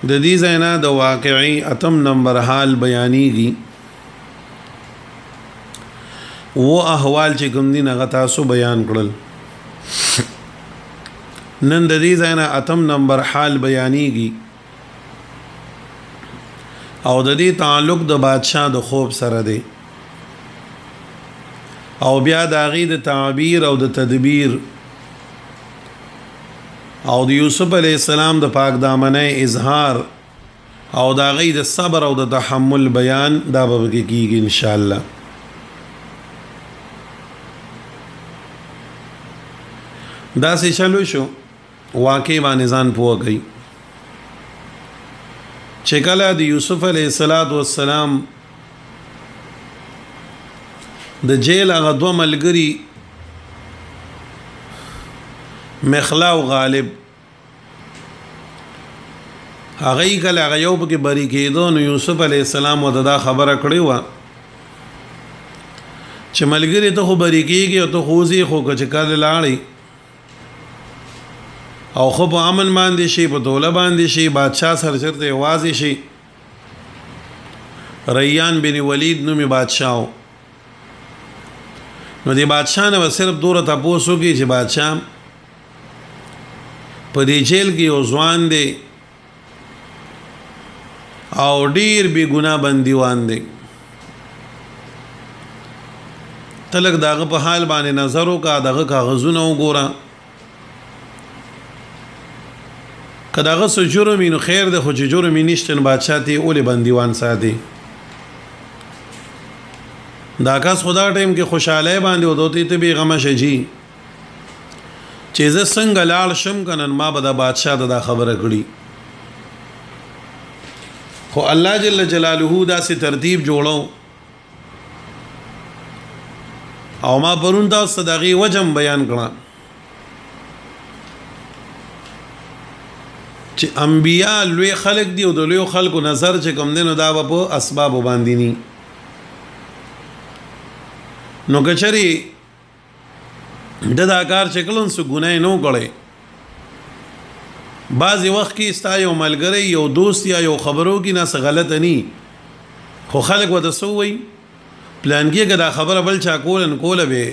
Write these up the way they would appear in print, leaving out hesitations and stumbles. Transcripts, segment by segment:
د دې ځاینا د واقعي اتم نمبر حال بیانېږي و احوال چې کوم دي هغه تاسو بیان کړل نن د دې ځاینا اتم نمبر حال بیانېږي او د دې تعلق د بادشاہ د خوب سره دی او بیا د هغې د تعبیر او د تدبیر او د یوسف علیه السلام د پاک دامنۍ اظهار او د هغې د صبر او د تحمل بیان دا به پکې کېږي انشاءالله داسې چلو شو واقع باندې ځان پوه کړئ چې کله د یوسف علیه السلام د جیل هغه دوه ملګري مخلا او غالب هغه کله هغه یو پکې بری کېدو نو یوسف علیه السلام ورته دا خبره کړې وه چې ملګري ته خو بری کېږي او ته خو ځې خو که چې کله لاړې او خو په امن باندې شي په دوله باندې شي بادشاه سره چرته یوازې شي ریان بن ولید نومي بادشاه نو دی بادشاه نه صرف دوره تاسو کې چې بادشاه په دې جیل کې یو ځوان دی او ډیر بی ګناه بندیوان دی تلک داغه په حال باندې نظر وکړه دغه کاغذونه وګوره کداغه سو جرمي نو خیر ده خو چې جرمي نشته نو بادشاہ ته اولې بندیوان ساتي دا کس خدا ټیم کې خوشاله باندې ودوتی ته به غم شجي چې زه څنګه لاړ شم کنن ما به د بادشاہ دا خبره کړي خو الله جل جلاله دا سي ترتیب جوړو او ما پرون دا صدقې وجم بیان کړه چې انبیاء لوی خلق دی او د لوی خلقو نظر چې کوم دینو دا په اسباب باندې ني نو کچري دا کار چې کلون سو ګناه نه کړي بعضی وخت کې ستا یو ملګری یو دوست یا یو خبرو کې نه غلط ني خو خلق وته سووي پلان کې دا خبره بل چا کوله به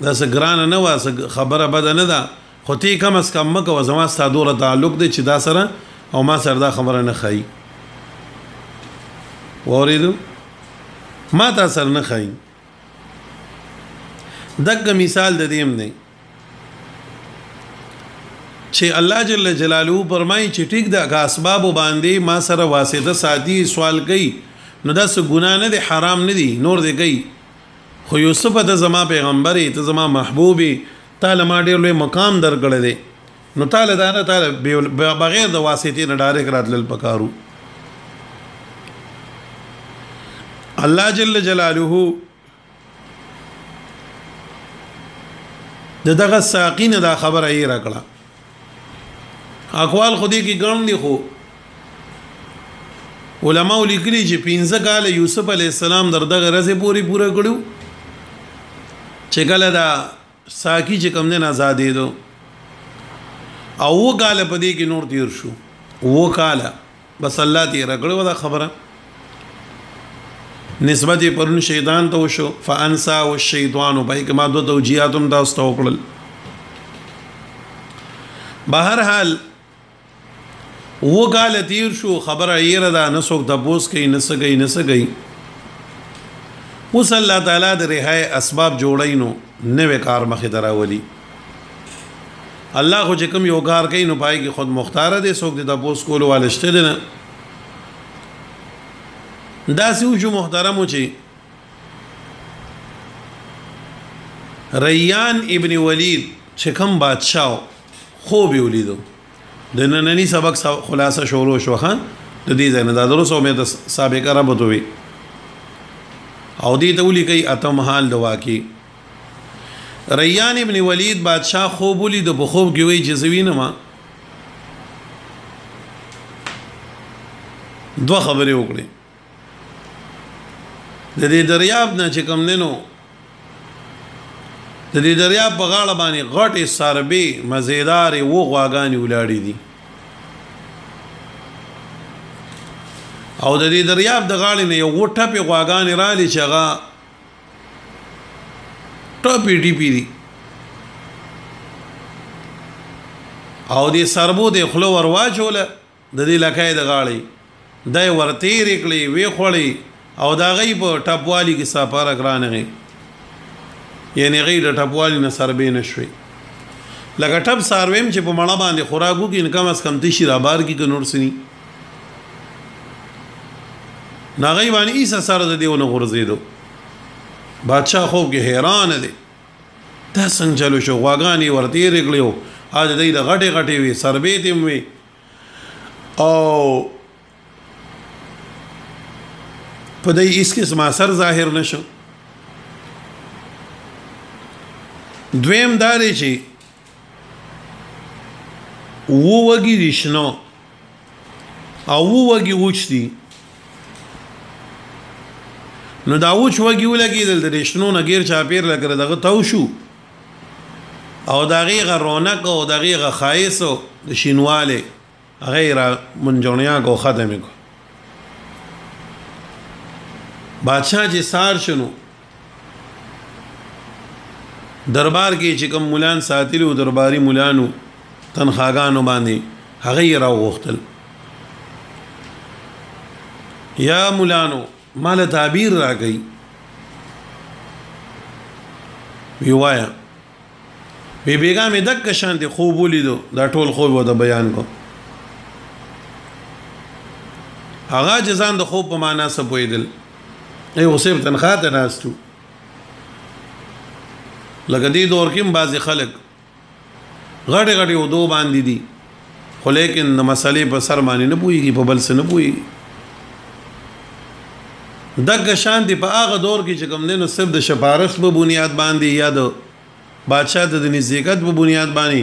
دا سګران نه واسه خبره بد نه ده خو تی کم از کم مکه و زما ستا دوره تعلق دی چې دا سره او ما سره دا خبره نه خای وریدو ما تا سره نه خای دغه مثال د دې نه چې الله جل جلاله فرمایي چې ټیک دا کا اسباب باندې ما سره واسطه ساتي سوال کوي نو دا څه ګناه نه دي حرام نه دي نور دي کوي خو یوسف ته زما پیغمبري ته زما محبوبي تعالی ما ډېر لوی مقام درکړی دی نو تعالی دا نه تعالی بغیر د واسطې نه ډایرک راتلل پکارو الله جل جلاله دغه ساقین دا خبره یې راکړه اقوال خودی کی ګرم دي خو علماء لیکلي چې 15 کال یوسف علی السلام دغه رزه پوره کړو چې کله دا ساکی چې کم نه آزادې دو او و کال پدې کې نور تیر شو و کال بس الله تیر کړو دا خبره نسبت پرون شیطان ته وشو فانسا والشیطان په کما دو توجیهاتم دا استوکل بهر حال و کال تیر شو خبره یې دا نسوک د بوس کې نسګي اوس الله تعالی د رهای اسباب جوړینو نوې کار مخې دراولي الله خو چې کوم یو کار کوي نو پای کې خود مختار دی څوک د تاسو کولو والشته دي نه دا سوجو محترمو چې ریان ابن ولید چې کوم بادشاہ خوب ولیدو د نننی سبق خلاصه شروع شو خان د دې ځای نه دا درسو مې د سابقه رابطه وي او دې ته ولي کوي اتم حال د واقع ریان ابن ولید بادشاہ خوب ولید په خوب کې وی چې زوینه ما دوه خبرې وکړي د دې دریاب نه چې کوم دینو د دې دریاب په غاړه باندې غټې سربې مزیدار و غواګانی ولاړې دي او د دې دریاب د غاړې نه یو ټپې غواګانې رالي چې هغه ټپې ټپې دي او دې سربو د خوله ور واچوله د دې لکۍ د غاړې دی ورتېرې کړې وې خوړې او د هغې په ټپوالي کې سپاره ګرانغې یعنې هغې د ټپوالي نه سربې نه شوې لکه ټپ سارویم چې په مړه باندې خوراک وکړي نو کم از کم تشي رابار کړي که نور څه ني نو هغې باندې ایسه سر د دې ونه غورځېدو بادشاه خوب کې حیرانه دی دا څنګه چلو شو غواګانې ورتېرې کړې وو د دوی د غټې غټې وي سربې تې وي او په دې هیڅ قسم اثر ظاهر نشو دویم دا دی چې وږي دي شنو او وږي وچ دي نو دا وچ وږي ولګېدل د شنو نه غیر چاپېر لکه دغه تاو شو او د هغې غ رونق او د هغې غ ښایست د شینوالی هغه یې را منجوڼیا کو ختم یې کړو بادشاه چې سار شنو دربار کې چې کوم مولان ساتلي وو درباري مولانو تنخواګانو باندې هغه یې راوغوښتل یا مولانو مال تعبیر راکړئ وی وایه وی بیګا مې دک شانتي خوب ولیدو دا ټول خوب وته بیان کو هغه ځان د خوب په معنا څه پوهېدل ای اوسې تنخواه ته ناستو لکه دې دور کې بعضې خلک غټې غټې اودو باندې دي خو لیکن د مسلې په سر باندې نه پوهېږي په بل څه نه پوهېږي دغه شانتي په هغه دور کې چې کوم دی نو صرف د شپارس په بنیاد باندې یا د بادشاہ د نزدېکت په بنیاد باندې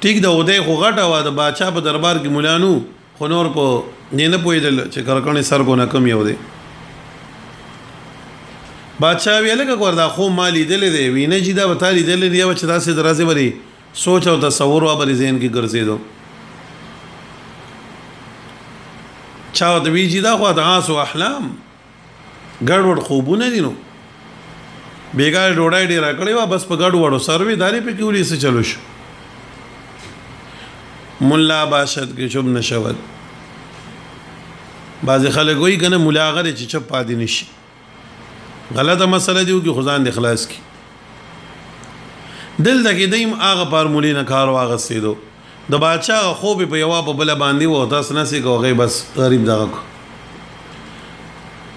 ټیک د اودی خو غټه وه د بادشاہ په دربار کې مولانو خو نور په دې نه پوهېدل چې کرکڼې سر کو نه کم یو دی بادشاہ وی لکه ګور دا خوب ما لیدلی دی وی نه چې دا به تا لیدلی دی چې داسې درازې بری سوچ او تصور وا بری ذهن کې ګرځېدو چا ورته وی چې دا خو اضغاث و احلام ګډوډ خوبونه دي نو بیګا ډوډۍ ډېره کړې وه بس په ګډوډو سروې دارې پکې ولې څه چلو شو ملا باشد کې چوب نه شود بعضې خلک وایي که نه ملا هغه دی چې چپ پاتې نه شي غلطه مسله دی وکړي خو ځان د خلاص کړي دلته کې دیم هغه فارمولې نه کار واغستېدو د بادشاه خوب په یوه په بله باندې و تاسو نسې کو هغې بس غریب دغه کو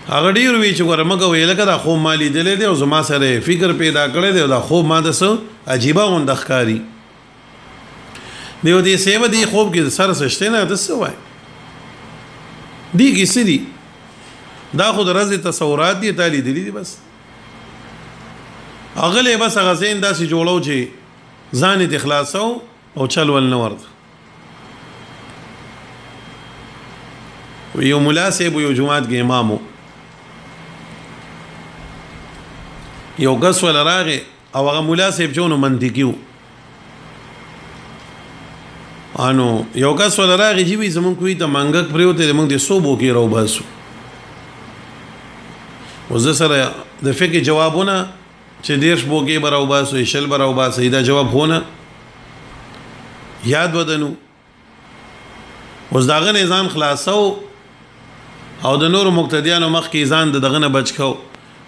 هغه ډېر وی چې ګوره مه کوئ لکه دا خوب ما لیدلی دی او زما سره فکر پیدا کړی دی او دا خوب ما د څه عجیبه غونډه ښکاري دی و دې سیبه دې خوب کې سر څه شته نه ته څه وایې دې کې څه دي دا خو د ورځې تصورات دي تا لیدلي دي بس هغلی بس هغه ذهن داسې جوړو چې ځان یې خلاصو او چل ول نه ورته یو ملا صاحب یو جومات کې امام و یو کس ول راغی او هغه ملا صاحب چې نو منطقي و انو یو کس ول راغی چې وي زمونږ کوی ته منګک پرېوتی دی موږ دې څو بوکې راوباسو اوس زه سره د فقې جوابونه چې 10 بوکې به راوباسو شل به راوباسئ دا جواب خو نه یاد ودنو اوس د هغه نه ځان خلاصو او د نورو مقتدیانو مخکې ځان د دغه نه بچ کو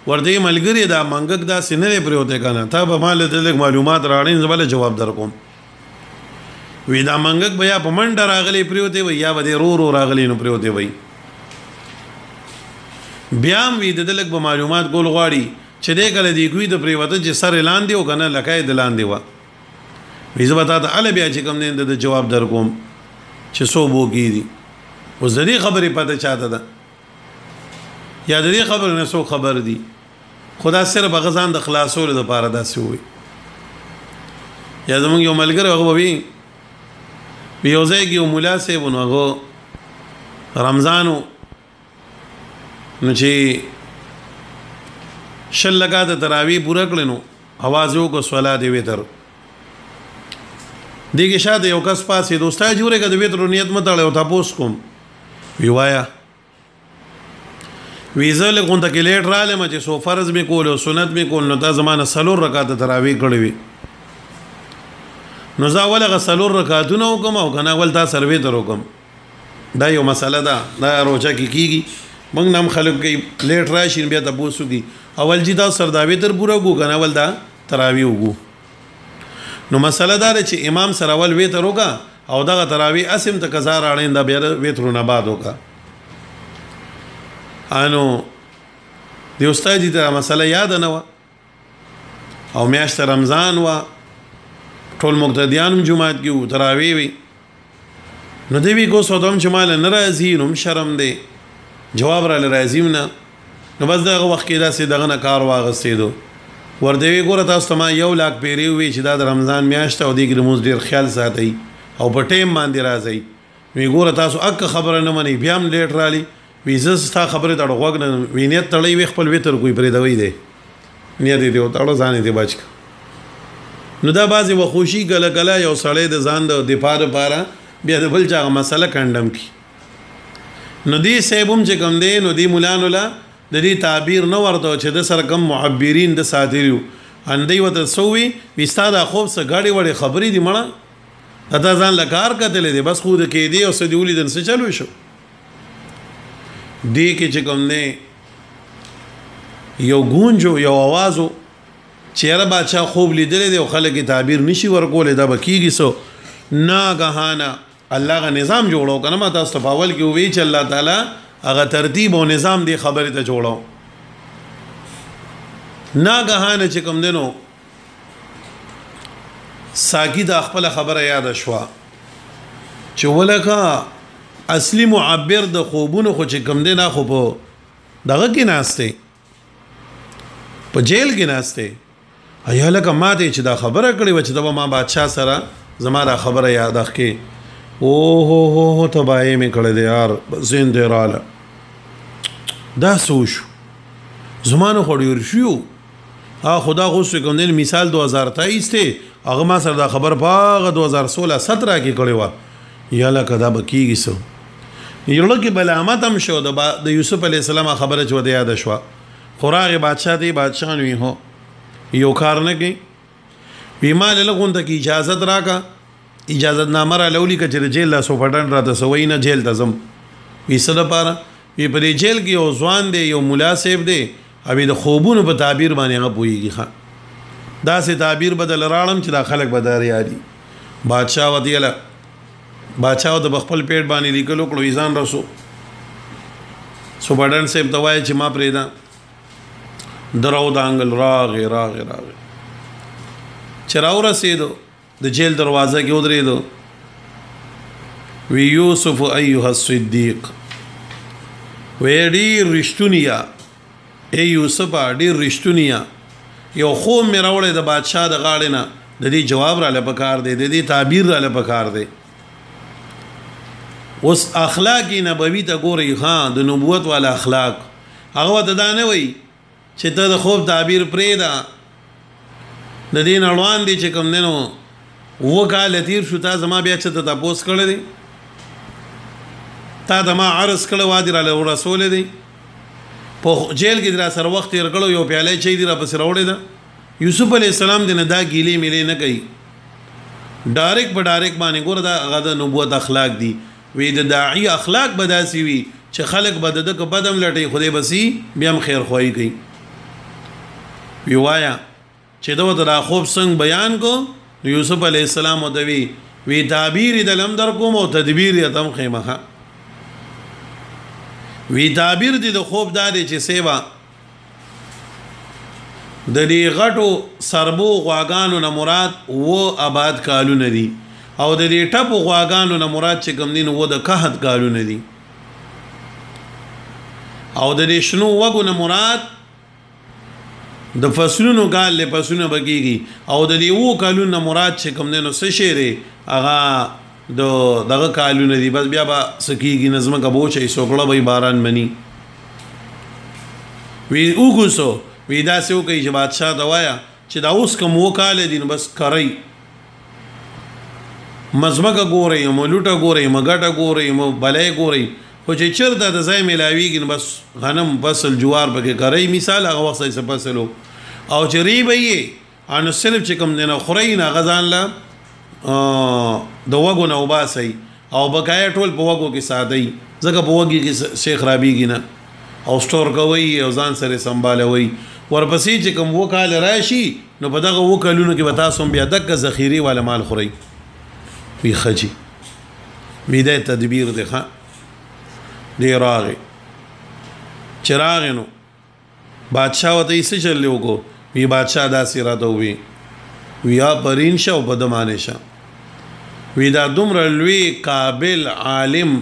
ورته ملګری دا منګک داسې نه دی پرېوتی که نه تا به ما له لږ معلومات راوړې زه بله جواب در کوم وی دا منګک به یا په منډه راغلی پرېوتی وی یا به دې رو رو راغلی نو پرېوتی وی بیا هم وی د ده لږ به معلومات ګول غواړي چې دی کله دې کوي د پرېوته چې سر یې لاندې و که نه لکه یې د لاندې وه وی زه به تا ته هله بیا چې کوم دی د جواب در کوم چې څو بوکې دي اوس د دې خبرې پته چاته ده یا د دې خبرې نه څوک خبر دي خو دا صرف هغه ځان د خلاصولو دپاره داسې ووایي یا زمونږ یو ملګری هغه به وي یو ځای کې یو ملا صاحب نو هغه رمضان و نو چې 6 رکعاته تراویح پوره کړې نو اواز یې وکړو صلات وتر دې کې شاته یو کس پاسې دوستا جوړې که د وترو نیت مه تړی او تپوس کوم وی وایه ویزه له غونډه کې لیټ رالم چې سو فرض می کول او سنت می کول نو تا زمانه سلور رکعات تراوی کړی وي نو زه ولغه سلور رکعاتونه وکم او کنه ول تا سروي تر وکم دا یو مسله ده دا روزه کې کیږي موږ نام خلک کې لیټ راشي بیا تاسو کی اول جی دا سرداوی تر پورا وګو کنه ول دا تراوی وګو نو مسله دا چې امام سره ول وی تر وکا او دغه تراوی اسم ته قضا راړین دا بیا ویترونه بعد وکا انو دی استاد دې ته مسله یاد نه و او میاشت رمضان و ټول مقتدیان جمعات کې تراوی وی نو دی وی کو سودم چې مال ناراضی نو شرم دی جواب را لازم نه نو بس دغه وخت کې دا سي دغه نه کار واغستې دو ور دی وی ګور تاسو ته 1 लाख پیری وی چې دا د رمضان میاشت او دیګ موږ ډیر خیال ساتي او په ټیم باندې راځي وی ګور تاسو اک خبره نه مني بیا هم لیټ رالی ویزه ستا خبره ته وګ نه وینیت تړي وی خپل وتر کوئی پرې دوي دی نیت دی او تړو ځان دی بچ نو دا بازي و خوشي ګل ګل یو سړی د ځان د دفاع لپاره بیا د بل چا مسله کندم کی نو دی سیبم چې کوم دی نو دی مولان ولا د دې تعبیر نه ورته چې د سر کم معبرین د ساتریو اندی وته سووي وستاده خوب سره غاړي وړي خبرې دی مړه اته ځان لکار کتل دی بس خود کې دی او سدیولې دن څه چلو شو دی کې چې کوم دی یو گونجو یو आवाजو چیرې بادشاہ خوب لیدل دی او خلک تعبیر نشي ورکول دا بکیږي سو ناګهانه الله غا نظام جوړو کنه ما تاسو په اول کې وی چې الله تعالی هغه ترتیب او نظام دی خبره ته جوړو ناګهانه چې کوم دینو ساکی د خپل خبره یاد شوا چې ولکه اصلي معبر د خوبونو خو چې کوم دی نه خو په دغه کې ناشته په جیل کې ناشته ایا لکه ماته چې دا خبره کړې و چې دا ما بادشاہ سره زما خبره یاد اخکې او هو تبای می کړه دی یار زنده رااله دا سوش زمانه خوري شو خدا خو څه کوم دی مثال 2023 ته هغه ما سره دا خبر پاغه 2016 17 کې کړي و یا لکه دا بکیږي سو یړل کې بلامت هم شو د یوسف علی السلام خبره چو دی یاد شو خوراغه بادشاہ دی بادشاہ نوی هو یو کار نه کوي بیمال لغون ته کی اجازه راکا اجازت نامه را لولي کچې جیل لا سوپټن را ته سوي نه جیل تزم ویسره پاره وی په جیل کې یو ځوان دی یو مولا صاحب دی ابي د خوبونو په تعبیر باندې هغه پويږي ښا دا سه تعبیر بدل راړم چې دا خلک بدار یاري بادشاہ ودیله بادشاہ د خپل پیټ باندې لیکلو کړو ایزان رسو سوپټن صاحب توای چې ما پرېدا درو دانګل راغ چراو رسیدو د جیل دروازه کې ودرېدو وی یوسف ایها الصدیق وی ډیر رښتونیا ای یوسف ډیر رښتونیا یو خو مې راوړې د بادشاہ د غاړې نه د دې جواب را لپاره دی د دې تعبیر را لپاره دی اوس اخلاق نبوي ته ګوري ها د نبوت والا اخلاق هغه د دانه وي چې ته د خوب تعبیر پرې دا د دین اړوان دي چې کوم دینو وکاله تیر شو تا زما بیا چې ته تاسو کړل دي تا د ما عرض کړه وادي را رسول دي په جیل کې در سره وخت تیر کړو یو پیاله چي دي را پس راوړې ده یوسف علی السلام دنه دا ګیلې ملې نه کوي ډایرک په ډایرک باندې ګور دا غدا نبوت اخلاق دي وی د داعی اخلاق بداسي وي چې خلق بدد کو بدم لټي خدای بسي بیا هم خیر خوای کوي وی وایا چې دا د خوب څنګه بیان کو یوسف علی السلام او دوی وی تعبیر د لم در کوم او تدبیر یتم خیمه وی تعبیر د خوب داري چې سیوا د دې غټو سربو غواګانو نه مراد و آباد کالو نه دي او د دې ټپو غواګانو نه مراد چې کوم دین و د قحط کالو نه دي او د دې شنو وګو نه مراد د فصلونو کال له فصلونو بګيږي او د دې وو کالو نه مراد چې کوم دین څه شيره اغا دغه کالو نه دي بس بیا با سکیږي نظم کبو چي سوکړه به باران مني وی وګوسو وی دا سو کوي چې بادشاہ دوایا چې دا اوس کوم وکاله دي بس کوي مزمګه ګوري مولوټه ګوري مګټه ګوري مو بلې ګوري خو چې چېرته د ځای میلاویږي نو بس غنم فصل جوار پکې کرئ مثال هغه وخت څه فصل او چې ری به یې نو صرف چې کوم دی نه خورئ نه هغه ځان له د وږو نه وباسئ او بقایا ټول په وږو کې ساتئ ځکه په وږي کې شی خرابېږي نه او سټور کوئ او ځان سره سنبالوئ ورپسې چې کوم 2 کال راشي نو په دغه 2 کلونو کې به تاسو هم بیا دغه ذخیرې والا مال خورئ وی ښه چې دا تدبیر دی ښه دی راغی چې راغی نو بادشاه ورته یې څه چل وکړو وی بادشاه داسې راته ووی وی آفرین شه او په ده مانې شه وی دا دومره لوی قابل عالم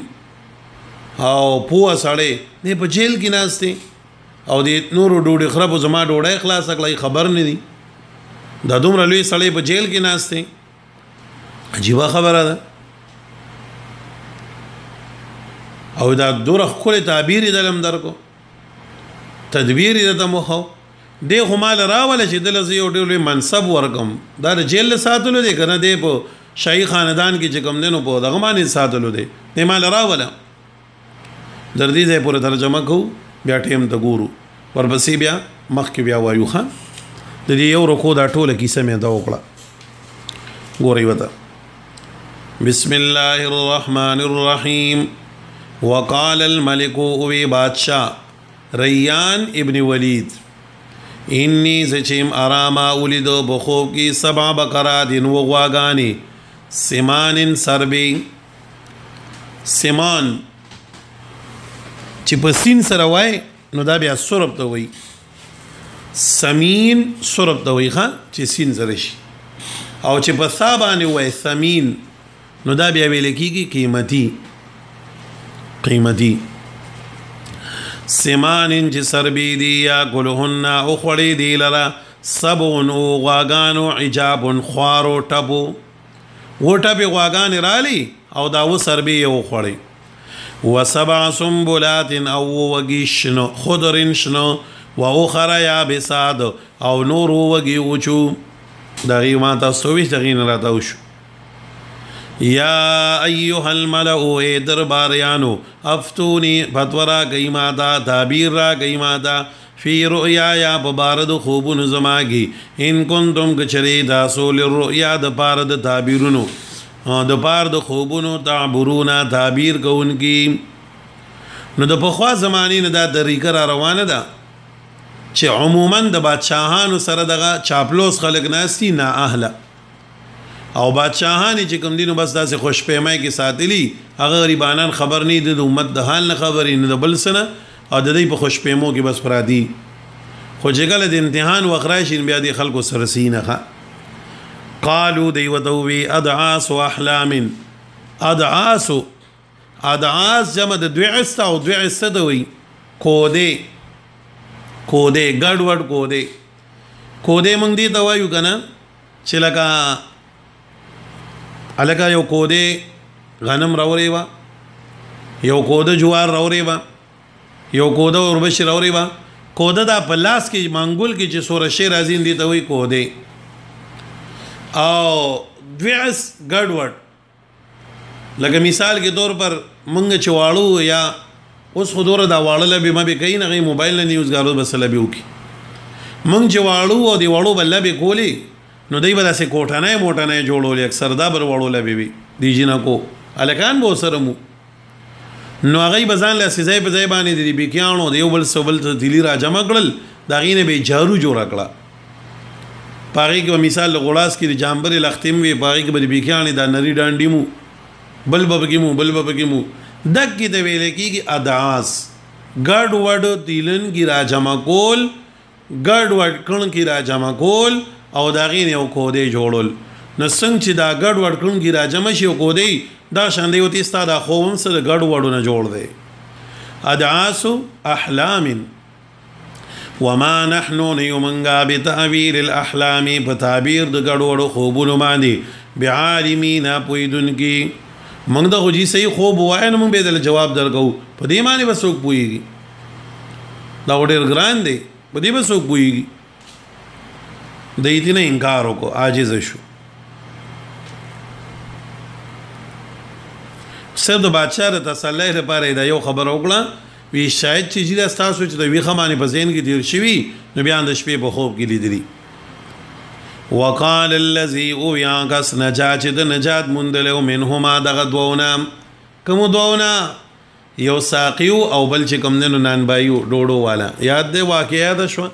او پوه سړی دی په جیل کې ناست دی او د نورو ډوډۍ خرابو زما ډوډۍ خلاصه کړه خبر نه دی دا دومره لوی سړی په جیل کې ناست دی عجیبه خبره ده او دا دوره ښکلی تعبیر یې دلم درکو تدبیر یې درته مخو دی خو مال راوله چې دله زه یو ډېر لوی منصب ورکم دا د جیل له ساتلو دی که نه دی په شاهي خاندان کې چې کوم دی نو په دغه باندې ساتلو دی دی مال راوله در دې ځای پورې ترجمه کوو بیا ټیم ته ګورو ورپسې بیا مخکې بیا وایو ښه د دې یو رکو دا ټوله کیسه مې ده وکړه ګورئ ورته بسم الله الرحمن الرحیم وقال الملك اوی بادشاہ ریان ابن ولید انی زچیم اراما ولید بخوب کی 7 بقرات و غواگانی سمان سربی سمان چې په سین سره وای نو دا بیا سرب ته وای سمین سرب ته وای ښه چې سین سره شي او چې په ثا باندې وای ثمین نو دا بیا ویل کېږي قیمتي سمانن چې سربی دی یا کلهن او خوړې دی لرا 7 غواګانو عجاب خوارو ټبو و ټبې غواګانې رالی او دا و سربی یو خوړې و7 سنبلات او وږي شنو خضرن شنو و اخر یابسات او نور وږي وچو دغې ما تاسو ویش دغې نه راته وشو یا ایها الملأ اے درباریانو افتونی فتورا گئی ماتا تعبیر را گئی ماتا فی رؤیا یا ببارد خوبون زماگی ان کنتم کچری داسو للرؤیا دپارد تعبیرونو دپارد خوبونو تعبرونا تعبیر کون کی نو د پخوا زمانی نه دا طریقه را روانه ده چې عموما د بادشاهانو سره دغه چاپلوس خلق ناستی نا اهله او بادشاهانی چې کوم دینو بس داسې خوشپیمای کې ساتلی هغه غریبانان خبر نه دي د امت د حال نه خبرې نه د بل سنه او د دې په خوشپیمو کې بس پرادي خو چې کله د امتحان وخت راشي بیا د خلکو سره سینه قالو دی ودوی ادعاس واحلام ادعاس جمع د دوعس او دوعس دوی کوده ګډوډ کوده مونږ دی ته وایو کنه چې لکه الکه یو کوده غنم راوري وا یو کوده جوار راوري وا یو کوده اوربش راوري وا کوده دا پلاس کې منګول کې چې سور شي راځین دي ته وای کوده او دوعس ګډوډ لکه مثال کې طور پر مونږ چواړو یا اوس خودوره دا واړه به ما به کین غي موبایل نه نیوز غارو بس لبه وکي مونږ چواړو او دی واړو بل به کولی نو دای به داسې کوټانه موټانه جوړول اکثر دا بر وړو لبه وي دی جنا کو الکان بو سره مو نو هغه بزان له سزای په ځای باندې دی بکیانو دیو بل سوبل دلی را جمع کړل دا غینه به جارو جوړ کړه پاغي کې مثال غوړاس کې جامبر لختم وی پاغي کې به بکیانې دا نری ډانډی مو بل ببګیمو دک کې د ویل کېږي ادعاس ګډ وډ تیلن کی را جمع کول ګډ وډ کڼ کی را جمع کول او دا غین یو کوده جوړول نو څنګه چې دا ګډ وډ کڼ کی را جمع شي کوده دا شان دی وتی ستاده خوم سره ګډ وډونه جوړ دی ادعاس احلام وما نحن نيمنغا بتعبير الاحلام بتعبير د ګډ وډ خوبونو باندې بعالمین پویدن کی منګ د غوجي صحیح خوب وای نو موږ به د جواب درکو په دې معنی وسوک پويږي دا ډېر ګران دی په دې وسوک پويږي د دې نه انکار وکړو عاجز شو صرف د بادشاہ د تسلی لپاره دا یو خبر وکړه وی شاید چې دا تاسو چې د وی خمانه په ذهن کې تیر شوی نو بیا د شپې په خوب کې لیدلی وقال الذي او یا کس نجا چې د نجات مندلو منهما دغه دوونه کوم دوونه یو ساقیو او بل چې کوم نن نان بایو ډوډو والا یاد دی واقعیا ده شو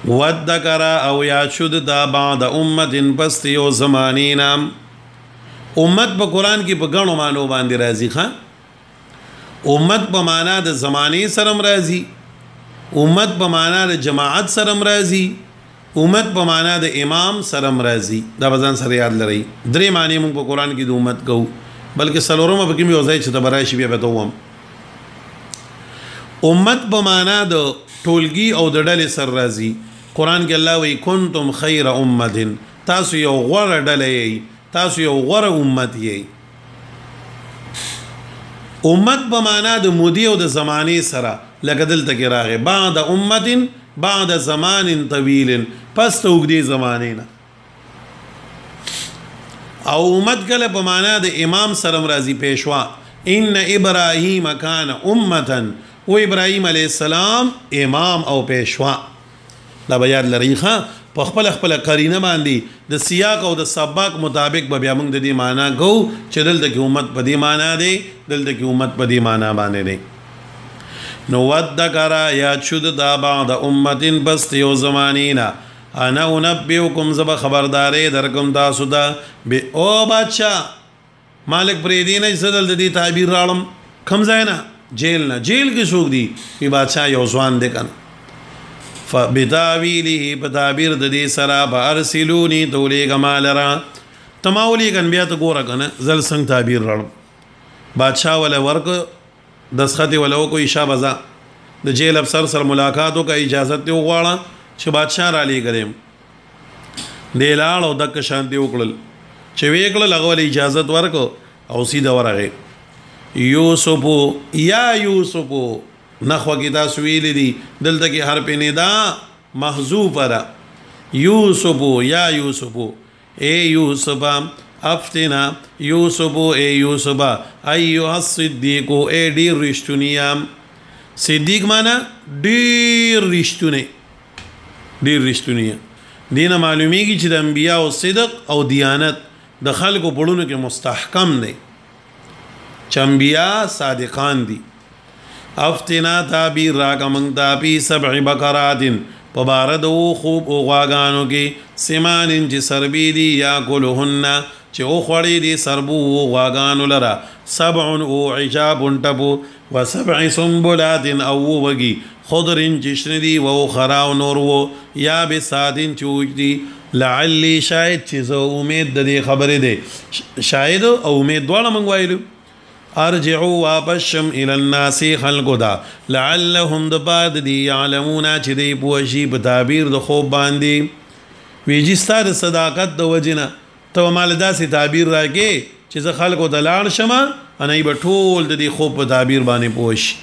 وذکر او یا شود دا بعد امه پس یو زمانینا امت په قران کې په غنو مانو باندې راځي ښا امت په معنا د زمانه سره راځي امت په معنا د جماعت سره راځي امت په معنا د امام سره راځي دا بزن سره یاد لري درې معنی موږ په قران کې د امت کو بلکې سلورم په کې یو ځای چې تبرای شي بیا به وم امت په معنا د ټولګي او د ډلې سره راځي قران کې الله وی کنتم خیر امه تاسو یو غوړه ډلې تاسو یو غوړه امت یې امت په معنا د مودي او د زمانه سره لکه دلته کې راغی بعد امه بعد زمان طويل پس توګدي زمانه نه او امت کله په معنا د امام سره راضي پېښوا ان ابراهيم كان امه و ابراهيم عليه السلام امام او پېښوا دا بیان لري ښا په خپل قرینه باندې د سیاق او د سباق مطابق به بیا موږ د دې معنا کو چې دلته کې امت په دې معنا دی دلته کې امت په دې معنا باندې دی نو وذکر یا شد دا بعد امه بس یو زمانینا انا انبئکم زب خبردارې درکم تاسو دا به او بادشاہ مالک پریدی نه زدل د دې تعبیر راړم کم ځای نه جیل کې سوق دی په بادشاہ یو ځوان دی کنه فبتاویله بتعبیر د دې سرا بارسلونی تولیګ مالرا تماولی کن بیا ته ګوره کنه زل څنګه تعبیر راړم بادشاہ ولا ورک دسخط ولو کو اشابزا د جیل افسر سره ملاقاتو کا اجازه ته وغواړه چې بادشاہ را لېګلم دی لاړ او دک شانتي وکړل چې ویکړه لغول اجازه ورکو او سیده ورغه یوسف یا یوسف نحو کې تاسو ویل دي دلته کې حرف ندا محذوف را یوسف یا یوسف اے یوسف افتنا یوسف اے یوسف ایها الصدیق اے ډیر رښتونیام صدیق معنا ډیر رښتونه ډیر رښتونیه دینه معلومیږي چې د انبیاء او صدق او دیانت د خلکو پړونو کې مستحکم دي چې انبیاء صادقان دي افتنا تعبیر راکا منگ تاپی سبع بقرات پباردو خوب اغواگانو کی سمان چی سربی دی یا کلوهن چی اخوڑی دی سربو اغواگانو لرا سبع او عجاب انٹپو و سبع سنبولات او وگی خضر چشن دی و خراو نورو یا بسات چوج دی لعلی شاید چیزو امید دی خبر دی شاید او امید دوارا منگوائیلو ارجعوا واپشم الى الناس خلقو دا لعلهم دپاد دی یعلمونا چی دی پوشی بتعبیر د خوب باندی ویجستا د صداقت د وجنا تو مال داسی تعبیر راکی چی ز خلقو دا لان شما انای بطول دی خوب بتعبیر باندی پوشی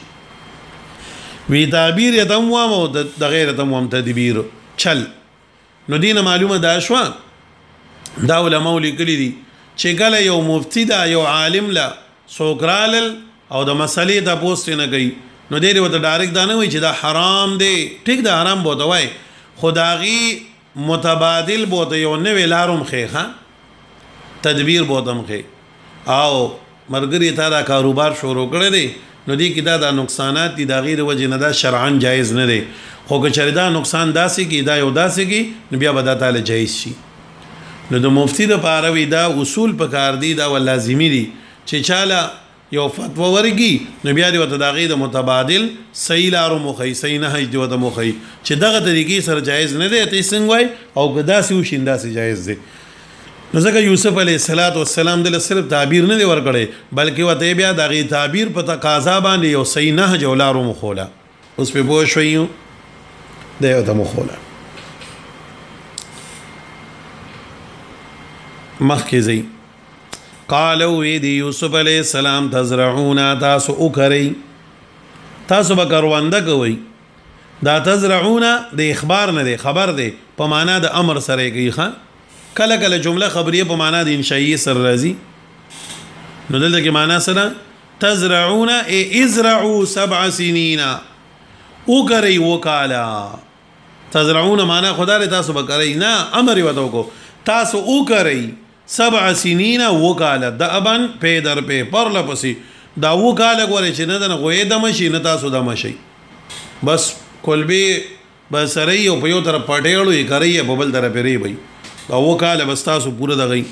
وی تعبیر یتموام و د غیر یتموام تدبیر چل نو دین معلومه دا شوا دا علماء لیکلی دی چی کل یو مفتی دا یو عالم لا سوکرالل او د مسلې د پوسټ نه گئی نو دې وته ډایرکټ دا نه وای چې دا حرام دی ټیک دا حرام بوته وای خداغي متبادل بوته یو نه ویلارم خېخه تدبیر بوتم خې او مرګري تا دا کاروبار شروع کړی دی نو دې کې دا نقصانات دي دا غیر وجه نه دا شرعاً جایز نه دی خو که چېرې دا نقصان داسې کې دا یو داسې کې نو بیا به دا تعالی جایز شي نو د مفتی د پاره وی دا اصول پکار دي دا ولازمي دي چې چاله یو فتوا ورګي نو بیا دی وته داغه د متبادل صحیح لارو مخې صحیح نه هي دی وته مخې چې دغه طریقې سره جایز نه دی ته څنګه وای او کدا سې وشیندا سې جایز دی نو ځکه یوسف علیه السلام د صرف تعبیر نه دی ورکړي بلکې وته بیا دغه تعبیر په تقاضا باندې یو صحیح نه جولارو مخوله اوس په بو شویو دی وته مخوله مخکې زی قالو وی دی یوسف علیہ السلام تزرعون تاسو اکری تاسو بکرونده کوي دا تزرعون د اخبار نه دی خبر دی په معنا د امر سره کوي ښا کله کله جمله خبریه په معنا د انشائیه سره راځي نو دلته کې معنا سره تزرعون ازرعوا 7 سنين او کوي وکالا تزرعون معنا خدای تاسو به کوي نه امر وته کو تاسو او کوي 7 سنين وکالا دابن په در په پرله پسې دا وکاله غوړي چې نه دنه غوې د مشي نه تاسو د مشي بس کولبي بسري او په یو طرف پټېړو یې کوي په بل طرف پرې وي دا وکاله بس تاسو پوره دغی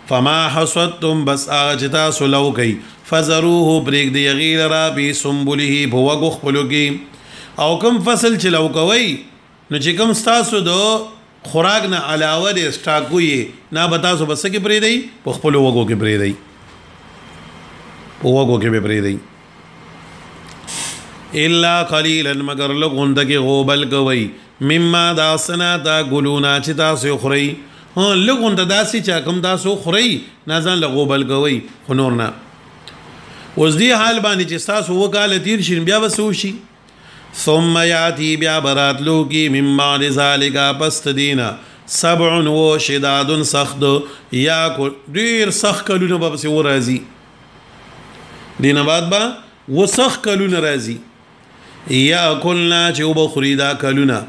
فما حصدتم بس هغه چې تاسو لو کوي فزروه بريك دی غیر را بي سنبله په وګو خپلو کې او کوم فصل چې لو کوي نو چې کوم تاسو د خوراک نه علاوه د سټاکوي نه به تاسو بس کې پرې دی په خپلو وګو کې پرې دی په وګو کې به پرې دی الا قليلا مگر لغون دغه غوبل کوي مما داسنا تا ګلونا چې تاسو خوري ها لغون د داسي چې کوم تاسو خوري نه ځان لغوبل کوي خنور نه اوس دی حال باندې چې تاسو وکاله تیر شین بیا وسوشي ثم ياتي بیا برات لوګي مما ذالک پستدینا 7 و شداد سخت یا ډیر سخت کلونه به سي ورازي دینه بعد با وسخ کلونه راځي یا کلنا چې وبخوري دا کلونه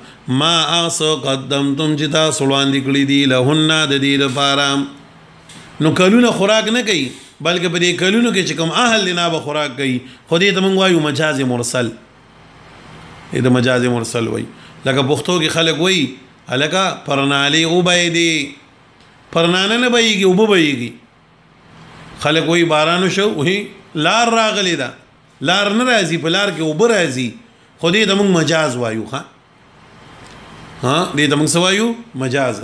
ما اس قدمتم چې تاسو وړاندې کړی دي لهن د دې لپاره نو کلونه خوراک نه کوي بلکې په دې کلونو کې چې کوم اهل نه به خوراک کوي خو دې ته موږ وایو مجاز مرسل دا مجاز مرسل وای لکه پښتو کې خلک وای الکا پرنالی او بيدي پرنانه نه بيږي او بيږي خلک وای بارانو شو وای لار راغلی دا لار نه راځي په لار کې او برازي خو دې د موږ مجاز وایو ها دې د موږ سوایو مجاز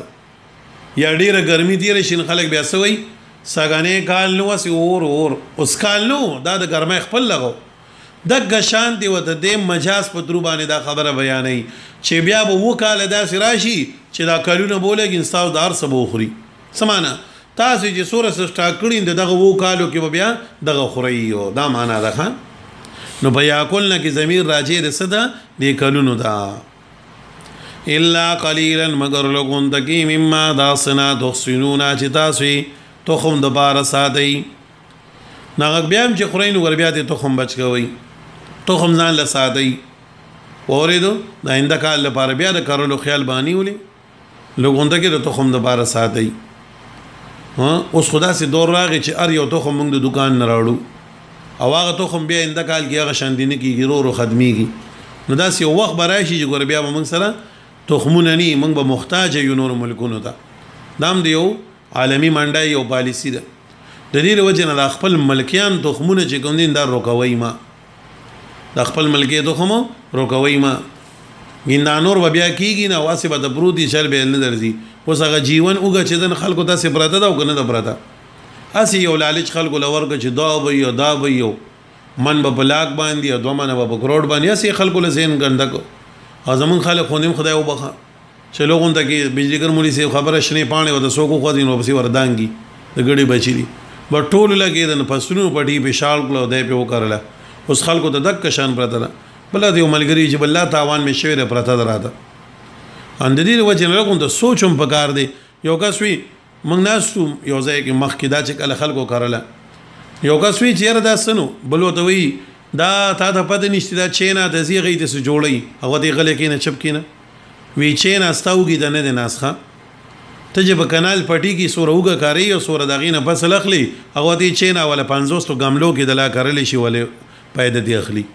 یا ډیره ګرمي تیر شین خلک بیا سوي ساګانې کال نو وسی اور اوس کال نو دا د ګرمه خپل لګو د غشان دی وته د مجاز په درو باندې دا خبره بیانې چې بیا به وکاله داس راشي چې دا کلونه بولېږي انصاف دار سبو خوري سمانه تاسو چې سورہ سټا کړین دغه وکالو کې بیا دغه خوري او دا معنا ده نو بیا کولنه کې ضمیر راځي د صدا د کلونو دا الا قليلا مگر لغون دکی مما داسنا تحسنون چې تاسو تخم د بار ساتي ناغ بیا چې خورین ور بیا ته تخم بچ کوي تخم ځان له ساتي اوریدو د آینده کال لپاره بیا د کارولو خیال باندې ولي لغون دکی د تخم د بار ساتي اوس خدا سي دور راغی چې ار یو تخم موږ د دکان نه راړو او هغه تخم بیا انده کال کې هغه شاندینه کې ګرورو خدميږي نو دا سي وخت براشي چې ګور بیا موږ سره تخمونه ني موږ به محتاج یو نور ملکونو ته دام دیو عالمی منډای یو پالیسی ده د دې وجه نه خپل ملکیان تخمونه چې کوم دین دا روکوي ما د خپل ملکی تخمو روکوي ما ګیندانور بیا کیږي نه واسه به د برودي شر به نه درځي اوس هغه جیون اوګه چې د خلکو تاسو پراته دا او کنه د پراته اسی یو لالچ خلکو لورګه چې دا به یو من به بلاک باندې او دوه من به کروڑ باندې اسی خلکو له زین ګندکو ازمن خلک خونیم خدای وبخه چې لوګون ته کې بجلی ګر مولي سي خبره شنه پانه و د سوکو خو دینو بسي وردانګي د ګړي بچی دي په ټول لګي د پسونو پټي په شال کلو دای په وکړه اوس خلکو ته دک شان پراته بل د یو ملګری چې بل تاوان می شوی پراته دراته اند دې وجه نه لګون ته سوچم پکار دی یو کس وی موږ ناسو یو ځای کې مخ کې دا چې کله خلکو کارله یو کس وی چیرې دا سنو بل وته وی دا تا ته پد نشته دا چینا د زیغې د سو جوړي هغه دې غلې کې نه چپ کې نه وی چینا استاوږي د نه د ناسخه ته چې په کانال پټي کې سور اوګه کاری او سور دغې نه فصل اخلي هغه دې چینا ولا 500 غملو کې دلا کارلې شي ولې پیدا دی اخلي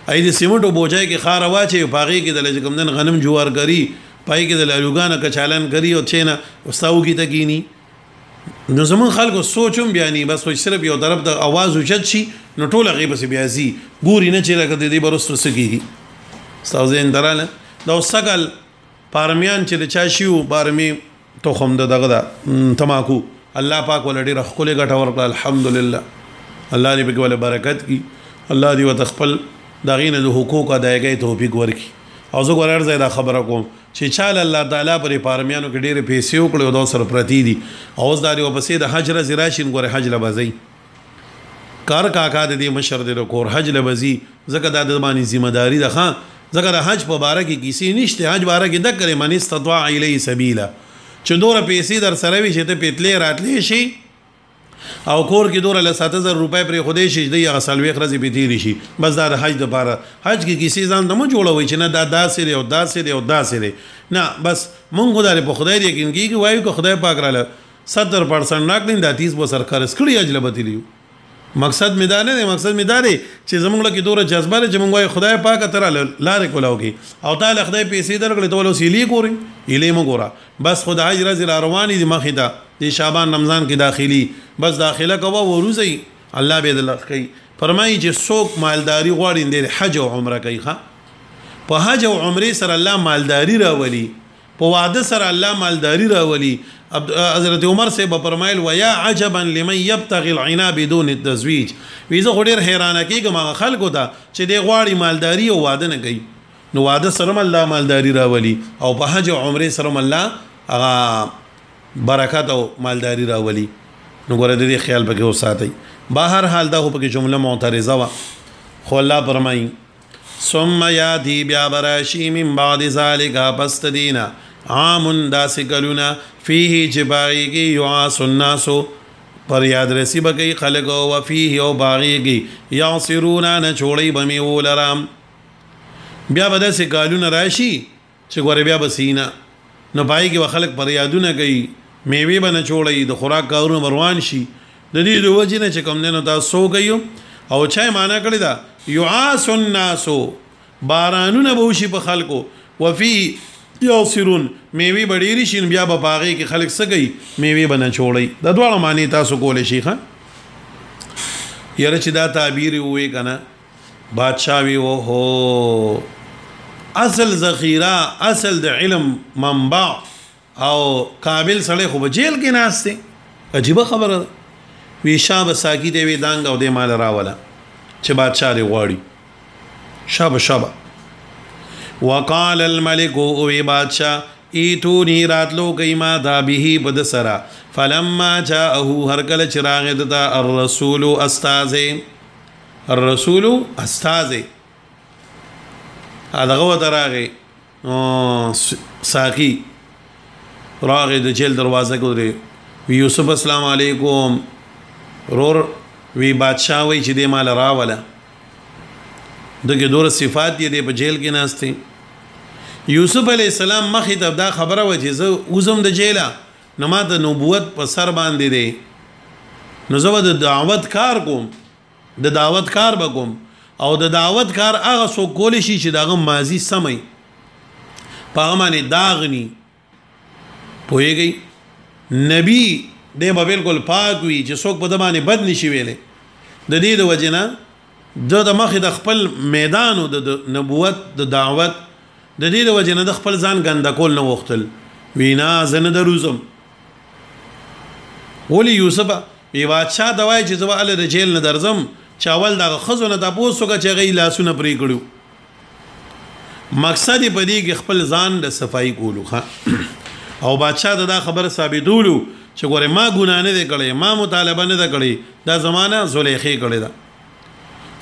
اې د سیمټو بوجای کې خار واچي پاغي کې د لږ غنم جوار کری پای کې د لالوګانه کچالان کری او چینا واستاو کی تکینی نو زمون خلکو سوچوم بیانی بس خو صرف یو طرف د आवाज اوچت شي نو ټول غیب سي بیازي ګوري نه چې راکړي دی برستو سکیږي استاوزین دراله دا وسګل پارمیان چې د چا شیو بارمی تخم دغه تماکو الله پاک ولډي رخله غټ ورکړه الحمدلله الله دې په ول برکت کی الله دې وتخپل دغینه د حقوق ادایګي توفیق ورکي او زه ګورر زیاده خبره کوم چې چال الله تعالی پر پارمیانو کې ډېر پیسې وکړو دا سره پرتی دي او زداري او پسې د حج راشین ګوره حج لبازي کار کاکا د دې مشر د کور حج لبازي زکه د باندې ذمہ داری ده خان زکه د حج په باره کې کیسې نشته حج باره کې د کرے من استطاع الی سبیلا چې دوره پیسې در سره وي چې ته پیتلې راتلې شي او کور کې دوره له 7000 روپۍ پر خودي شي د یغه سالوي خرزي به تیری شي بس دا حج د پاره حج کې کیسې ځان د مو جوړوي چې نه دا داسې دی او داسې دی او داسې دی نه بس مونږ خدای په خدای دی کې وایو که خدای پاک رااله 70% ناکلین دا 30 بسر خرڅ کړی اجله بتلیو مقصد می دا نه دی مقصد می دا دی چې زمونږ لکه دوره جذبه لري چې مونږ وایو خدای پاک تر لارې کولاوږي او تعالی خدای پیسې درکړي ته ولو سیلی ګوري اله مو ګورا بس خدای حج راځي رواني دي مخې ته د شعبان رمضان کې داخلي بس داخله کوه وروزي الله به دل کوي فرمایي چې څوک مالداري غواړي د حج او عمره کوي ښا په حج او عمره سره الله مالداري راولي په واده سره الله مالداري راولي حضرت عمر سے فرمایل ويا عجبا لمن يبتغي العنا بدون التزويج ویزه غډیر حیرانه کیږم خلکو ته چې د غواړي مالداري او واده نه کوي نو واده سره الله مالداري راولي او په حج او عمره سره الله هغه برکات او مالداري راولي نو ګوره دې خیال پکې وساتئ بهر حال دا په کې جمله معترضه وا خو الله فرمایي ثم ياتي بابراشي من بعد ذلك پستدینا عام داس کلونا فيه جباغي کی يعاص الناس پر یاد رسی بگئی خلق و فيه او باغی کی یعصرون نه چھوڑی بمی ولرام بیا بده سی کلونا راشي چې ګوره بیا بسینا نو پای کې خلق پر یادونه کوي میوه بنه چھوړی د خوراک کارونه روان شي د دې د وجنه چې کوم نه تاسو کوي او چای معنا کړی دا يعاص الناس بارانونه بوشي په خلکو وفي یوسرون میوه بډيري شین بیا په باغې کې خلک سګي میوه بنه چھوړی د دوه معنی تاسو کولې شي ښا یره چې دا تعبیر وې کنه بادشاہ وی او هو اصل ذخیره اصل د علم منبع او قابل سړی خو جیل کې ناشته عجیب خبره وی شاب ساکی دی وی دانګ او د مال راولا چې بادشاہ ری غواړي شابه وقال الملك او بادشاہ ایتونی راتلو کایما دا به بد سرا فلما جاءه هر کله چراغ دتا الرسول استاذ هغه و دراغه ساقي راغه د جیل دروازه ګوري وی یوسف السلام علیکم رور وی بادشاہ وی چې د مال راولا دغه دور صفات دي په جیل کې ناشته یوسف علی السلام مخې ته دا خبره و چې زه اوزم د جیلا نو ما د نبوت په سر باندې دی نو زه د دعوت کار کوم د دعوت کار بکوم او د دعوت کار هغه سو کول شي چې دغه ماضی سمي په معنی داغني پويږي نبی دې به بالکل پاک وي چې څوک په دمانه بد نشي ویلې د دې د وجنه د مخ د خپل میدان او د نبوت د دعوت د دې د وجنه د خپل ځان ګنده کول نه وختل وینا زنه دروزم ولی یوسف ای بادشاہ دوای چې زما ال د جیل نه درځم چاول د خزونه د پوسوګه چې غي لاسونه پرې کړو مقصد په دې کې خپل ځان د صفائی کولو او بادشاہ دا خبر ثابتولو چې ګوره ما ګنا نه کړې ما مطالبه نه کړې دا زمانہ زلیخې کړې دا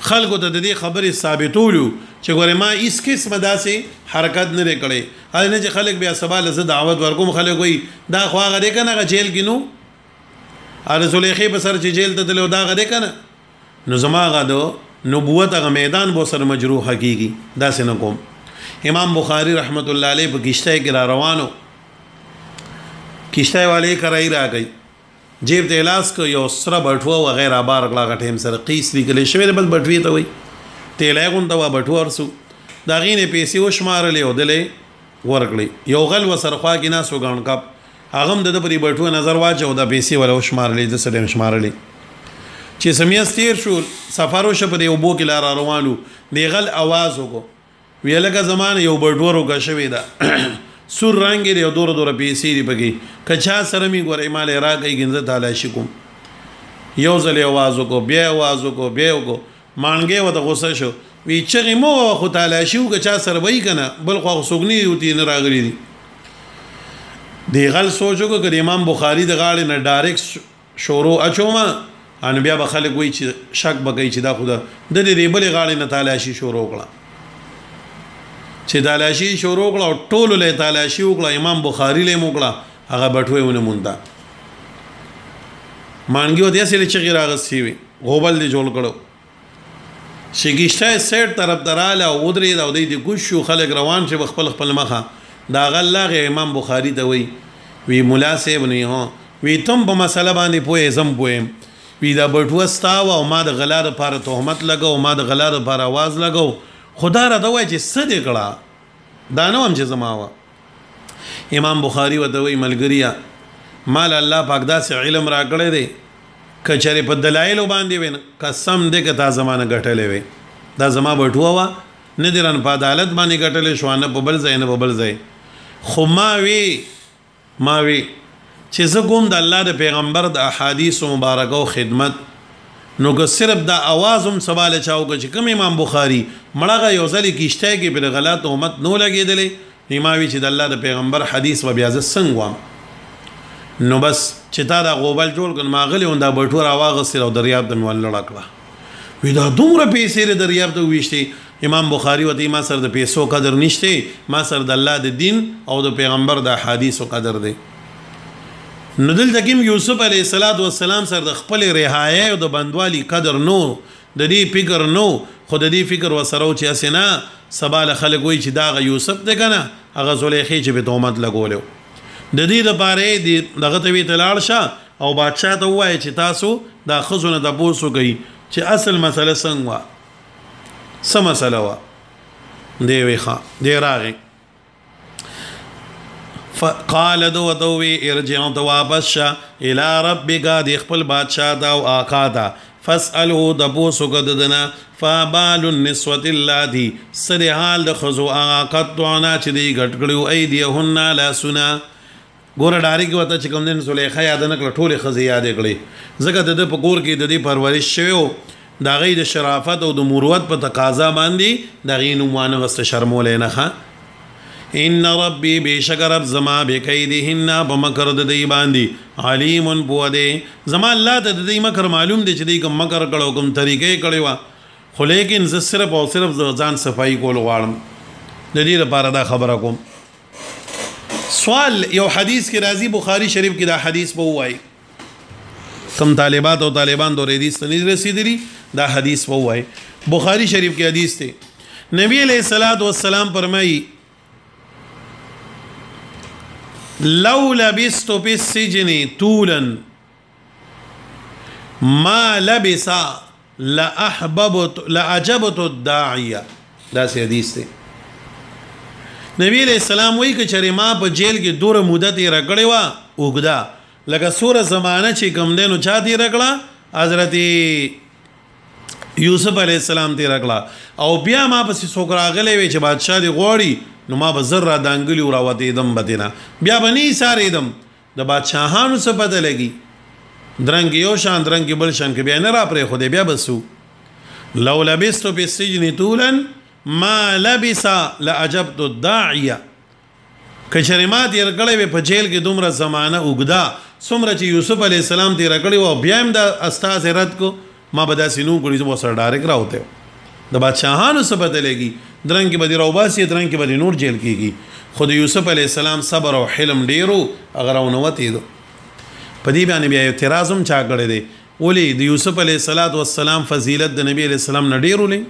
خلکو ته د دې خبرې ثابتولو چې ګوره ما هیڅ قسمه داسې حرکت نه کړې هغه نه چې خلک بیا سبا له دعوت ورکوم خلک وي دا خو هغه دې کنه جیل کې نو اره زلیخې په سر چې جیل ته تلو دا غدې کنه نو زما غدو نبوت هغه میدان بو سر مجروح حقيقي دا څنګه کوم امام بخاری رحمت الله علیه په کشته کې را روانو کشته والے کرای راغی جیب ته لاس کو یو سره بټوه و غیر بار غلا غټیم سره قیس لیکل شوی بل بټوی ته وای تیلای غون ته و بټو ورسو دا غینه پیسې وشمارلې او دلې ورکړي یو غل وسره خوا کې ناس وګڼ کپ هغه د پری بټوه نظر واچو دا پیسې ولا وشمارلې د سره شمارلې چې سمیاس تیر شو سفرو شپ دی وبو کې لار روانو دی غل आवाज وکړو ویلګه زمانه یو بټو روګه شوی دا سور رنگ دی او دور پیسې دی پکې کچا سره می ګور ایمال راګي ګنځه تعالی شکم یو ځل आवाज وکړو بیا आवाज وکړو بیا وکړو مانګه و د غوسه شو وی چې مو خو تعالی شو کچا سره وای کنه بل خو سوګنی وتی نه راغلی دی دی غل سوچو کو امام بخاری د غاړې نه ډایرکټ شورو اچوما ان بیا به خلک وای چې شک بګی چې دا خدا د دې بل غاړې نه تعالی شي شروع کړه چې تلاشي شروع کړه ټولو له تلاشي وکړه امام بخاری له موکړه هغه بټوي ونه مونږه مانګي ودی سره چې راغسي وي غوبل دی جوړ کړو شګیشته سیټ طرف دراله او درې دا د ګوشو خلک روان چې خپل خپل مخه دا غلغه امام بخاری ته وی مولا صاحب نه هو وی تم په مسله باندې پوهې زم پوهم وی دا بټو استاو او ما د غلا لپاره تهمت لګاو ما د غلا لپاره आवाज لګاو خدا را دوی چې صدې کړه دا نو هم چې زما وا امام بخاری و دوی ملګریا مال الله پاک داسې علم را کړی دی کچره په دلایل باندې وین قسم دې کتا زمانه غټلې وي دا زما بټو وا نه درن په عدالت باندې غټلې شو نه په بل ځای نه په بل ځای خو ما وی چې زه کوم د الله د پیغمبر د احادیث مبارکه او خدمت نو که صرف دا आवाज هم سوال چاو چې کوم امام بخاری مړه یو ځلې کیشته کې په غلط تهمت نو لګېدلې نیماوی چې د الله د پیغمبر حدیث و بیا ز څنګه وام نو بس چې تا دا غوبل جوړ کړ ما غلی دا بټور اواغ سره دریاب د مول لړکړه وی دا دومره پیسې دریاب ته ویشته امام بخاری وتی ما سره د پیسو قدر نشته ما سره د الله د دین او د پیغمبر د حدیثو قدر دی نو دلته کې یوسف علیه السلام سره د خپل رهایی او د بندوالي قدر نو د دې فکر نو خود دې فکر وسره چې اسنه سباله خلک وای چې دا یوسف دی کنه هغه زلیخی چې په تهمت لګولیو د دې لپاره دغه ته وی تلاړ شه او بادشاہ ته وای چې تاسو دا خزونه د بوسو کوي چې اصل مسله څنګه وا سم مسله وا دی وی ښا دی راغی فقال دو دوی ارجع تو واپس شا الى ربک د خپل بادشاہ دا او آقا دا فاسأله دبوسو قددنا فبال النسوة اللاتي سر حال د خزو قطعنا چې دی غټ کړو ايديهن لا سنا ګور ډاری کې وته چې کوم دین زلیخا یاد نه کړ ټوله خزي یاد کړي زګه د پکور کې د دې پرورش شوی دا غي د شرافت او د مروت په تقاضا باندې د غینو موانه واست شرمول نه ښه ان ربي بشکر رب زما بكيدهن بمکر د دی باندې علیم بوده زما الله د دې مکر معلوم دي چې دی کوم مکر کړو کوم طریقې کړي وا خو لیکن ز صرف او صرف ځان صفائی کول غواړم د دې لپاره دا خبره کوم سوال یو حدیث کې راځي بخاری شریف کې دا حدیث به وایي کم طالبات او طالبان دورې دي سنید رسیدلی دا حدیث به وایي بخاری شریف کې حدیث ته نبی علیہ الصلوۃ والسلام فرمایي لو لبست في السجن طولا ما لبس لأعجبت الداعية دا سی حدیث ته نبی علیہ السلام وی که چرې ما په جیل کې دوره مدت یې رکړې وه اوږده لکه سوره زمانه چې کوم دی نو چا تېره کړه حضرت یوسف علیہ السلام تېره کړه او بیا ما پسې څوک راغلی وی چې بادشاه دې غواړي نو ما به زر را دانګلي او راوتېدم به تېنه بیا به نه ایسارېدم د بادشاهانو څه پته لګي درنګ یو شان درنګ بل شان کې بیا نه را پرېښودې بیا به سو لو لبست فی السجن طولا ما لبس لعجبت الداعیه کچره ما تیر کړی وي په جیل کې دومره زمانہ اوږده څومره چې یوسف علی السلام تیر کړی و بیا هم د استاد رد کو ما به داسې نو کړی چې سره ډایرک راوته د بادشاهانو څه پته لګي درنګ به دی راوباسي درنګ به نور جیل کېږي خود یوسف علی السلام صبر او حلم ډیرو اگر او وته دو په دې باندې بیا اعتراض هم چا کړی دی ولی د یوسف علی السلام فضیلت د نبی علی السلام نه ډیرو لې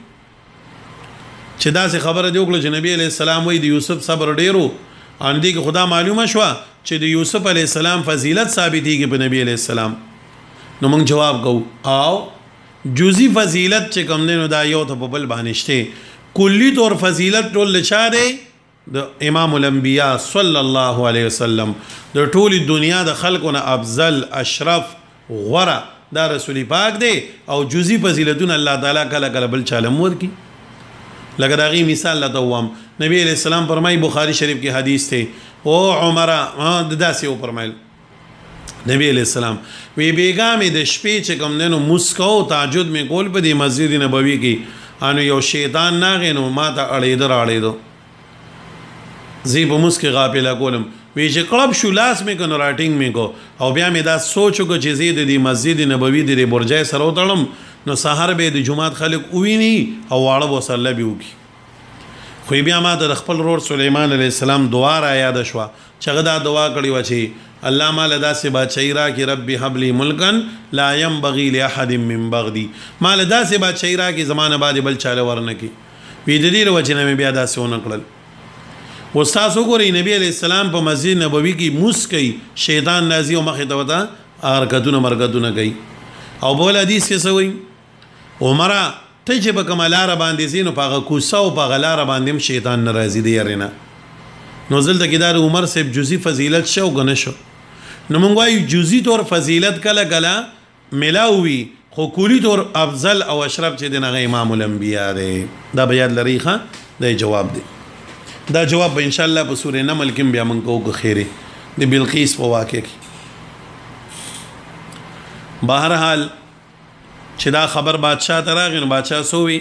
چې دا څه خبره دی وکړه چې نبی علی السلام وی د یوسف صبر ډیرو ان دې خدا معلومه شو چې د یوسف علی السلام فضیلت ثابتېږي په نبی علی السلام نو موږ جواب کوو او جزئی فضیلت چې کوم نه دا یو ته په بل باندې شته کلی طور فضیلت ټول لچا دی د امام الانبیاء صلی الله علیه وسلم د ټولي دنیا د خلقونه افضل اشرف غره دا رسول پاک دی او جزئی فضیلتونه الله تعالی کله کله بل چاله مور کی لکه داغي مثال لته وام نبی علیہ السلام فرمای بخاری شریف کی حدیث ته او عمر داسې او فرمایل نبی علیہ السلام وی بیګامې د شپې چې کوم نو مسکو تهجد می کول په دې مسجد نبوي کې انو یو شیطان ناغې نو ما ته اړېدو زی په مسکه غافل کولم وی چې کلب شو لاس می کنو راټینګ می کو او بیا می دا سوچو کو چې زید دی مسجد نبوي دی برجای سره وتړم نو سحر به د جمعات خلق ویني او واړه وسله به وکي خو بیا ما د خپل رور سليمان عليه السلام دعا را یاد شو چې دا دعا کړی و چې الله مال داسې بادشاہي راکړي رب هب لي ملکا لا ينبغي لاحد من بعدي مال داسې بادشاہي راکړي زمانه باندې بل چاله ورنکي وی د دې وجه نه بیا داسې ونه کړل استاد وګورئ نبی علیہ السلام په مسجد نبوي کې موس کوي شیطان نازي او مخې ته وتا حرکتونه مرکتونه کوي او بول حدیث کې سوي عمره ته چې په کمالاره باندې زینو پاغه کوسه او پاغه لاره باندې شیطان ناراضي دی رنه نو زلته کې دار عمر صاحب جزئی فضیلت شو غنه شو نو مونږ وایو جزئی تور فضیلت کله کله ملاوي خو کولی تور افضل او اشرف چې دغه امام الانبیاء دی دا بیا لریخه دا جواب دی دا جواب به ان شاء الله په سورې نمل کې بیا مونږ کوو خیره د بلقیس په واقع کې بهرحال چې دا خبر بادشاہ ته راغی نو بادشاہ سووي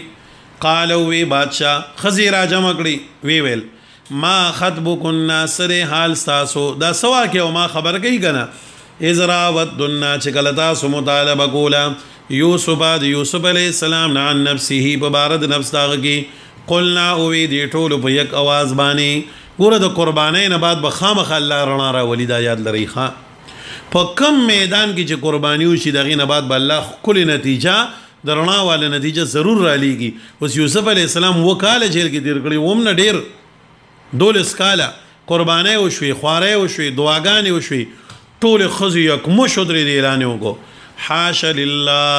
قال وی بادشاہ خزی را جمع کړي ویل ما خطبكن سر حال تاسو دا سوا کې او ما خبر کوي کنه ازرا ودنا چې کله تاسو مطالبه کوله یوسف علیہ السلام عن نفسه ببارد نفس داغه کې قلنا او وی دی ټول په یک आवाज باندې ګوره د قربانۍ نه بعد به خامخ الله رڼا را ولید یاد لري ښا په کم میدان کې چې قرباني وشي دغه نه بعد به الله کل نتیجه درنا واله نتیجه ضرور را لېږي اوس یوسف علی السلام وکاله جیل کې تیر کړی ووم نه ډیر دولس کاله قرباني وشوي خواري وشوي دعاګانې وشوي ټول خزي یک مشدر دی اعلان وکړو حاش لله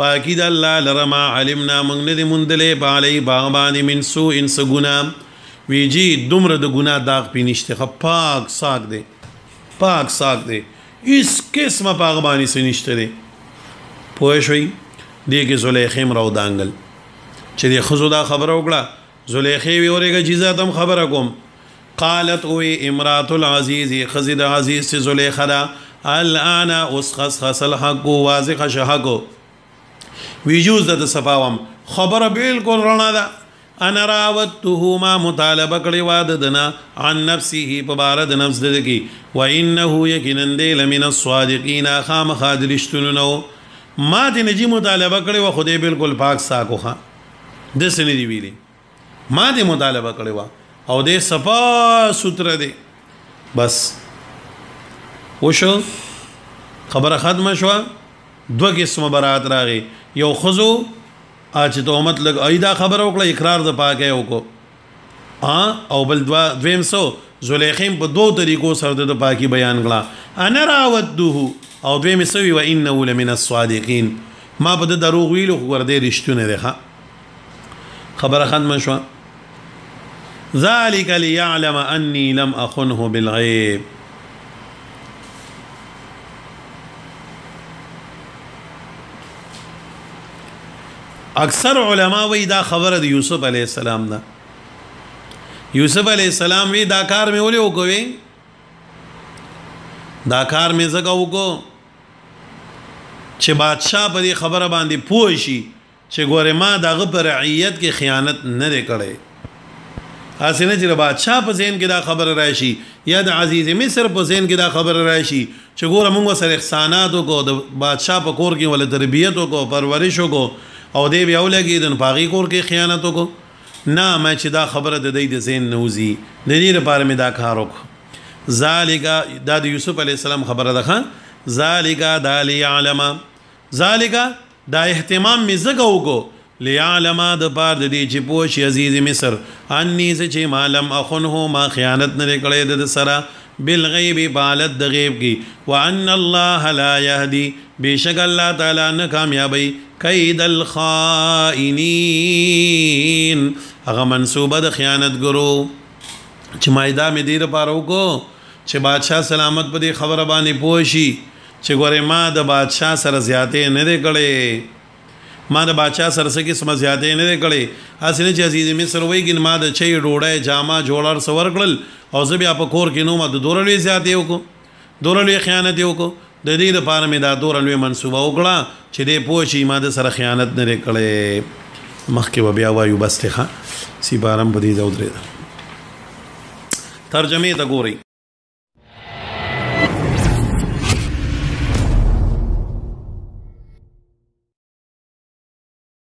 پاکی د الله لرما علمنا موږ نه دی مندلې بالي باغباني من سو انس ګنا ویجی دومره د ګنا داغ پینشته پاک ساک دی اس قسمه باغبانی سنشته دی پوه شوي دی کې زلیخیم راو دانګل چې دی خزو دا خبره وکړه زلیخی وی اورېګه جزاتم خبره کوم قالت وی امرات العزیز خزید عزیز سے زلیخه دا الان اسخص خصل حق واضح شحق ویجوز د صفاوم خبره بالکل رڼا ده انا راوته ما مطالبه کړي واددنا عن نفسه ببارد نفس دکی وانه یقینا لمن الصادقین خام خادلشتنو ما دې نجی مطالبه کړي و خدای بالکل پاک ساکو ها د سنې دی ویلي ما دې مطالبه کړي و او دې صفا ستر دی بس وشو خبره ختمه شو دو قسم برات راغي یو خزو اچ تهمت لګ ایدا خبر وکړه اقرار د پاکه وکړو او بل دویم سو زلیخیم په دوه طریقو سره د پاکي بیان کړه انا راودته او دویم سوي و انه لمن الصادقين ما بده دروغ ویلو خو ور دې رښتونه ده خبره ختم شو ذلك ليعلم اني لم اخنه بالغيب اکثر علما وی دا خبره د یوسف علی السلام دا یوسف علی السلام وی دا کار مې ولې وکوي دا کار مې زګه وکړو چې بادشاہ په دې خبره باندې پوه شي چې ګوره ما دغه پر رعیت کې خیانت نه کړي اسنه چې بادشاہ په ذهن کې دا خبره راشي یا د عزیز مصر په ذهن کې دا خبره راشي چې ګوره موږ سره احسانات وکړو د بادشاہ په کور کې ول تربیت وکړو پرورش وکړو او دې بیا ولګي د پاغي کور کې خیانت وکړو نه ما چې دا خبره د دې د ذهن نوزي د دې لپاره مې دا کار وکړ ذالک دا د یوسف علی السلام خبره ده ذالک دا لیعلم ذالک دا اهتمام مې زګه وکړو لیعلم د پاره د دې چې پوښ عزیز مصر انی چې مالم اخنه ما خیانت نه کړې د سره بالغیب بالد د غیب کی وان الله لا يهدي بشک الله تعالی نه کامیابی کید الخائنین هغه منسوبه د خیانت ګرو چې مایدا مې دې لپاره وکړو چې بادشاہ سلامت په دې خبره باندې پوښي چې ګوره ما د بادشاہ سره زیاتې نه دی کړې ما د بادشاہ سره څه قسمه زیاتې نه دی کړې اسنه چې عزیز مصر وایي ما د چي ډوړې جامه جوړر سور کړل او زه بیا په کور کې نو ما د دورلوي زیاتې وکړو دورلوي خیانت وکړو د دې لپاره مې دا دورلوي منسوبه وکړه چې دې پوښي ما د سره خیانت نه کړې مخکې بیا وایو بس ته سی بارم بدی دا درې ترجمه ته ګورئ